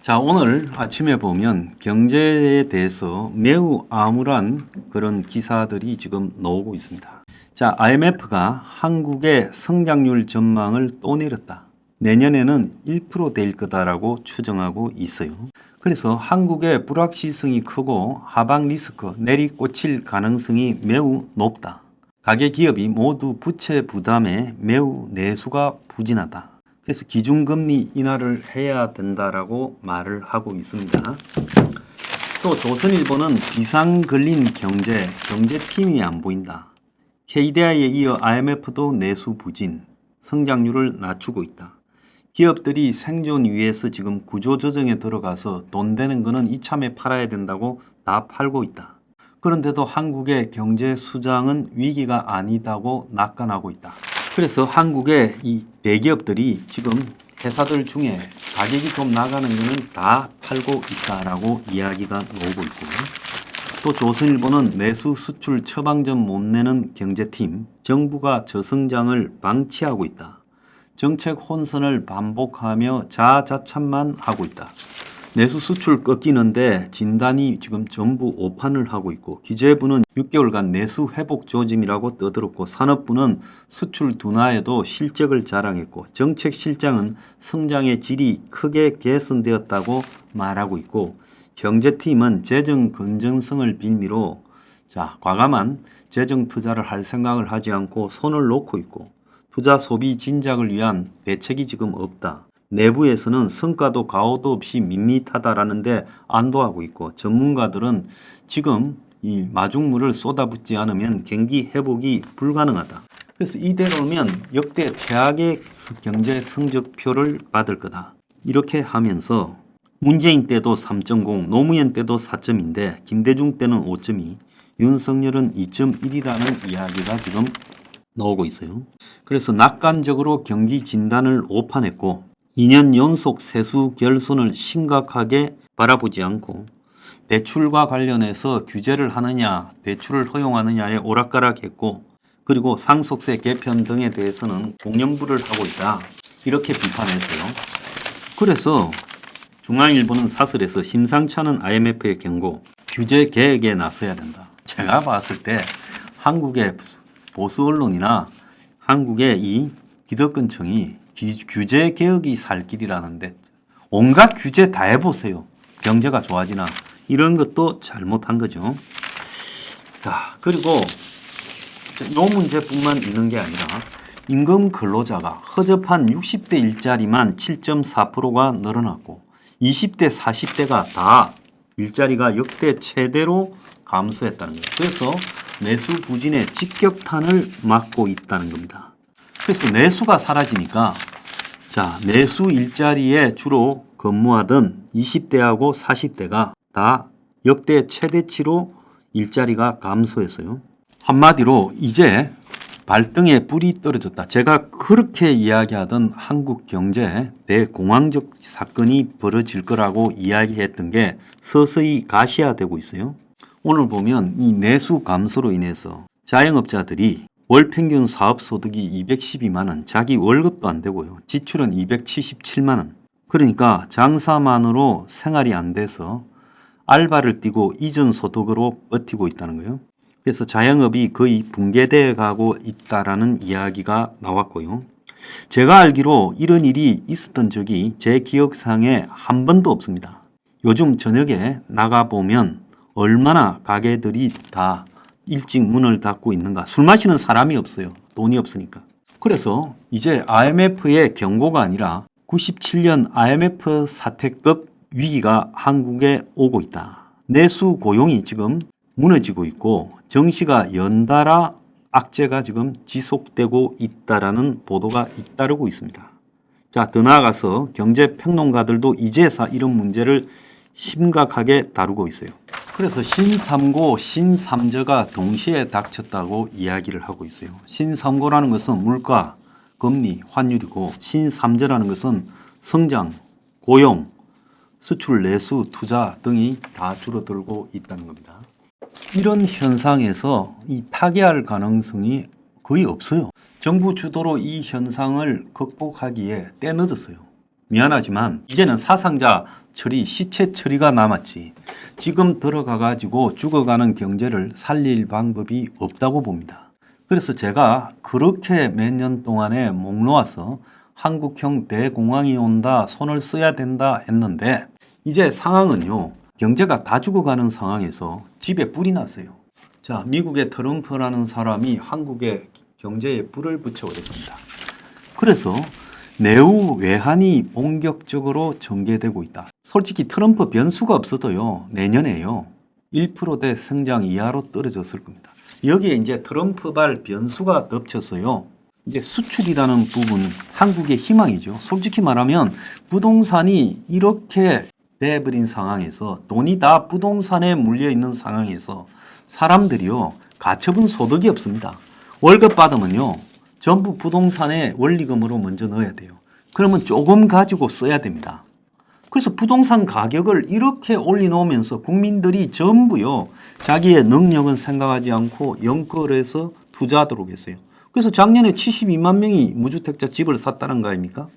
자, 오늘 아침에 보면 경제에 대해서 매우 암울한 그런 기사들이 지금 나오고 있습니다. 자, IMF가 한국의 성장률 전망을 또 내렸다. 내년에는 1% 될 거다라고 추정하고 있어요. 그래서 한국의 불확실성이 크고 하방 리스크 내리꽂힐 가능성이 매우 높다. 가계 기업이 모두 부채 부담에 매우 내수가 부진하다. 그래서 기준금리 인하를 해야 된다라고 말을 하고 있습니다. 또 조선일보는 비상 걸린 경제팀이 안 보인다. KDI에 이어 IMF도 내수 부진, 성장률을 낮추고 있다. 기업들이 생존 위해서 지금 구조조정에 들어가서 돈 되는 거는 이참에 팔아야 된다고 다 팔고 있다. 그런데도 한국의 경제 수장은 위기가 아니다고 낙관하고 있다. 그래서 한국의 이 대기업들이 지금 회사들 중에 가격이 좀 나가는 거는 다 팔고 있다라고 이야기가 나오고 있고, 또 조선일보는 내수 수출 처방전 못 내는 경제팀, 정부가 저성장을 방치하고 있다. 정책 혼선을 반복하며 자자찬만 하고 있다. 내수 수출 꺾이는데 진단이 지금 전부 오판을 하고 있고, 기재부는 6개월간 내수 회복 조짐이라고 떠들었고, 산업부는 수출 둔화에도 실적을 자랑했고, 정책실장은 성장의 질이 크게 개선되었다고 말하고 있고, 경제팀은 재정 건전성을 빌미로 과감한 재정 투자를 할 생각을 하지 않고 손을 놓고 있고, 투자 소비 진작을 위한 대책이 지금 없다. 내부에서는 성과도 가오도 없이 밋밋하다라는데 안도하고 있고, 전문가들은 지금 이 마중물을 쏟아붓지 않으면 경기 회복이 불가능하다. 그래서 이대로면 역대 최악의 경제 성적표를 받을 거다. 이렇게 하면서 문재인 때도 3.0, 노무현 때도 4점인데 김대중 때는 5점이, 윤석열은 2.1이라는 이야기가 지금 나오고 있어요. 그래서 낙관적으로 경기 진단을 오판했고, 2년 연속 세수 결손을 심각하게 바라보지 않고, 대출과 관련해서 규제를 하느냐 대출을 허용하느냐에 오락가락했고, 그리고 상속세 개편 등에 대해서는 공연부를 하고 있다, 이렇게 비판했어요. 그래서 중앙일보는 사설에서 심상치 않은 IMF의 경고, 규제 계획에 나서야 된다. 제가 봤을 때 한국의 보수 언론이나 한국의 이 기득권층이 규제 개혁이 살 길이라는데 온갖 규제 다 해보세요. 경제가 좋아지나. 이런 것도 잘못한 거죠. 자, 그리고 이 문제뿐만 있는 게 아니라 임금 근로자가 허접한 60대 일자리만 7.4%가 늘어났고, 20대 40대가 다 일자리가 역대 최대로 감소했다는 거예요. 그래서 내수 부진의 직격탄을 맞고 있다는 겁니다. 그래서 내수가 사라지니까, 내수 일자리에 주로 근무하던 20대하고 40대가 다 역대 최대치로 일자리가 감소했어요. 한마디로 이제 발등에 불이 떨어졌다. 제가 그렇게 이야기하던 한국 경제 대공황적 사건이 벌어질 거라고 이야기했던 게 서서히 가시화되고 있어요. 오늘 보면 이 내수 감소로 인해서 자영업자들이 월 평균 사업 소득이 212만 원, 자기 월급도 안 되고요. 지출은 277만 원. 그러니까 장사만으로 생활이 안 돼서 알바를 뛰고 이전 소득으로 버티고 있다는 거예요. 그래서 자영업이 거의 붕괴되어 가고 있다라는 이야기가 나왔고요. 제가 알기로 이런 일이 있었던 적이 제 기억상에 한 번도 없습니다. 요즘 저녁에 나가보면 얼마나 가게들이 다 일찍 문을 닫고 있는가. 술 마시는 사람이 없어요. 돈이 없으니까. 그래서 이제 IMF의 경고가 아니라 97년 IMF 사태급 위기가 한국에 오고 있다. 내수 고용이 지금 무너지고 있고, 정시가 연달아 악재가 지금 지속되고 있다라는 보도가 잇따르고 있습니다. 자, 더 나아가서 경제평론가들도 이제서 이런 문제를 심각하게 다루고 있어요. 그래서 신삼고, 신삼저가 동시에 닥쳤다고 이야기를 하고 있어요. 신삼고라는 것은 물가, 금리, 환율이고, 신삼저라는 것은 성장, 고용, 수출, 내수, 투자 등이 다 줄어들고 있다는 겁니다. 이런 현상에서 이 타개할 가능성이 거의 없어요. 정부 주도로 이 현상을 극복하기에 때 늦었어요. 미안하지만 이제는 사상자 처리, 시체 처리가 남았지 지금 들어가 가지고 죽어가는 경제를 살릴 방법이 없다고 봅니다. 그래서 제가 그렇게 몇 년 동안에 목 놓아서 한국형 대공황이 온다, 손을 써야 된다 했는데 이제 상황은요. 경제가 다 죽어가는 상황에서 집에 불이 났어요. 자, 미국의 트럼프라는 사람이 한국의 경제에 불을 붙여버렸습니다. 그래서 내후 외환이 본격적으로 전개되고 있다. 솔직히 트럼프 변수가 없어도요. 내년에요. 1%대 성장 이하로 떨어졌을 겁니다. 여기에 이제 트럼프발 변수가 덮쳤어요. 이제 수출이라는 부분, 한국의 희망이죠. 솔직히 말하면 부동산이 이렇게 돼버린 상황에서 돈이 다 부동산에 물려 있는 상황에서 사람들이요. 가처분 소득이 없습니다. 월급 받으면요. 전부 부동산에 원리금으로 먼저 넣어야 돼요. 그러면 조금 가지고 써야 됩니다. 그래서 부동산 가격을 이렇게 올려놓으면서 국민들이 전부요. 자기의 능력은 생각하지 않고 연끌해서 투자하도록 했어요. 그래서 작년에 72만 명이 무주택자 집을 샀다는 거 아닙니까?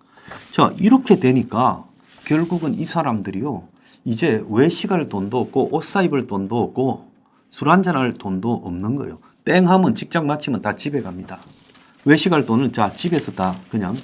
자, 이렇게 되니까 결국은 이 사람들이요. 이제 외식할 돈도 없고 옷 사입을 돈도 없고 술 한잔할 돈도 없는 거예요. 땡 하면 직장 마치면 다 집에 갑니다. 외식할 돈은 자 집에서 다 그냥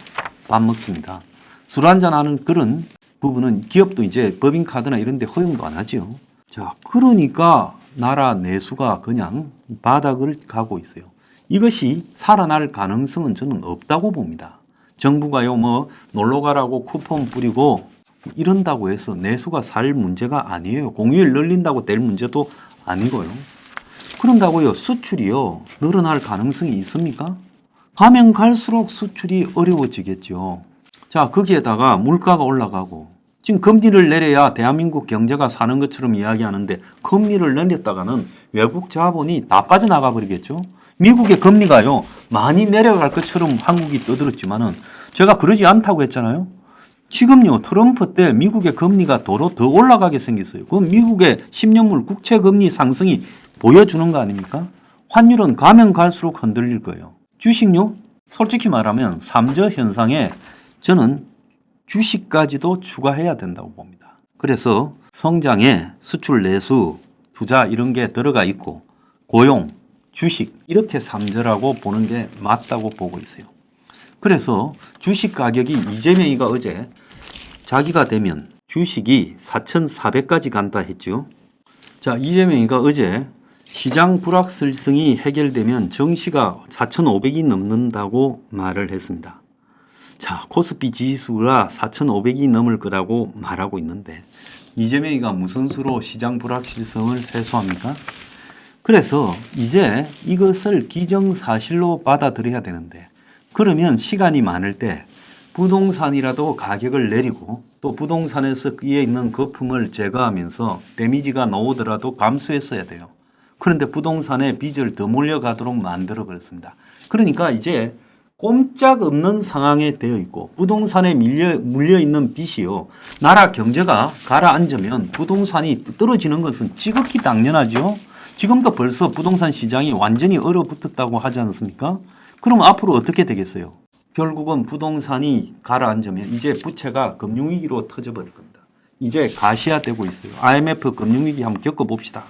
밥 먹습니다. 술 한잔하는 그런 부분은 기업도 이제 법인카드나 이런 데 허용도 안 하죠. 자, 그러니까 나라 내수가 그냥 바닥을 가고 있어요. 이것이 살아날 가능성은 저는 없다고 봅니다. 정부가요, 뭐 놀러 가라고 쿠폰 뿌리고 이런다고 해서 내수가 살 문제가 아니에요. 공휴일 늘린다고 될 문제도 아니고요. 그런다고요, 수출이요, 늘어날 가능성이 있습니까? 가면 갈수록 수출이 어려워지겠죠. 자, 거기에다가 물가가 올라가고 지금 금리를 내려야 대한민국 경제가 사는 것처럼 이야기하는데 금리를 내렸다가는 외국 자본이 다 빠져나가 버리겠죠. 미국의 금리가요 많이 내려갈 것처럼 한국이 떠들었지만은 제가 그러지 않다고 했잖아요. 지금요 트럼프 때 미국의 금리가 도로 더 올라가게 생겼어요. 그건 미국의 10년물 국채 금리 상승이 보여주는 거 아닙니까? 환율은 가면 갈수록 흔들릴 거예요. 주식요? 솔직히 말하면 삼저 현상에 저는 주식까지도 추가해야 된다고 봅니다. 그래서 성장에 수출, 내수, 투자 이런 게 들어가 있고 고용, 주식 이렇게 삼저라고 보는 게 맞다고 보고 있어요. 그래서 주식 가격이 이재명이가 어제 자기가 되면 주식이 4,400까지 간다 했죠. 자, 이재명이가 어제 시장 불확실성이 해결되면 정시가 4,500이 넘는다고 말을 했습니다. 자, 코스피 지수가 4,500이 넘을 거라고 말하고 있는데 이재명이가 무슨 수로 시장 불확실성을 해소합니까? 그래서 이제 이것을 기정사실로 받아들여야 되는데 그러면 시간이 많을 때 부동산이라도 가격을 내리고 또 부동산에서 끼어 있는 거품을 제거하면서 데미지가 나오더라도 감수했어야 돼요. 그런데 부동산에 빚을 더 몰려가도록 만들어 버렸습니다. 그러니까 이제 꼼짝없는 상황에 되어 있고 부동산에 물려있는 빚이요. 나라 경제가 가라앉으면 부동산이 떨어지는 것은 지극히 당연하죠. 지금도 벌써 부동산 시장이 완전히 얼어붙었다고 하지 않습니까? 그럼 앞으로 어떻게 되겠어요? 결국은 부동산이 가라앉으면 이제 부채가 금융위기로 터져버릴 겁니다. 이제 가시화되고 있어요. IMF 금융위기 한번 겪어봅시다.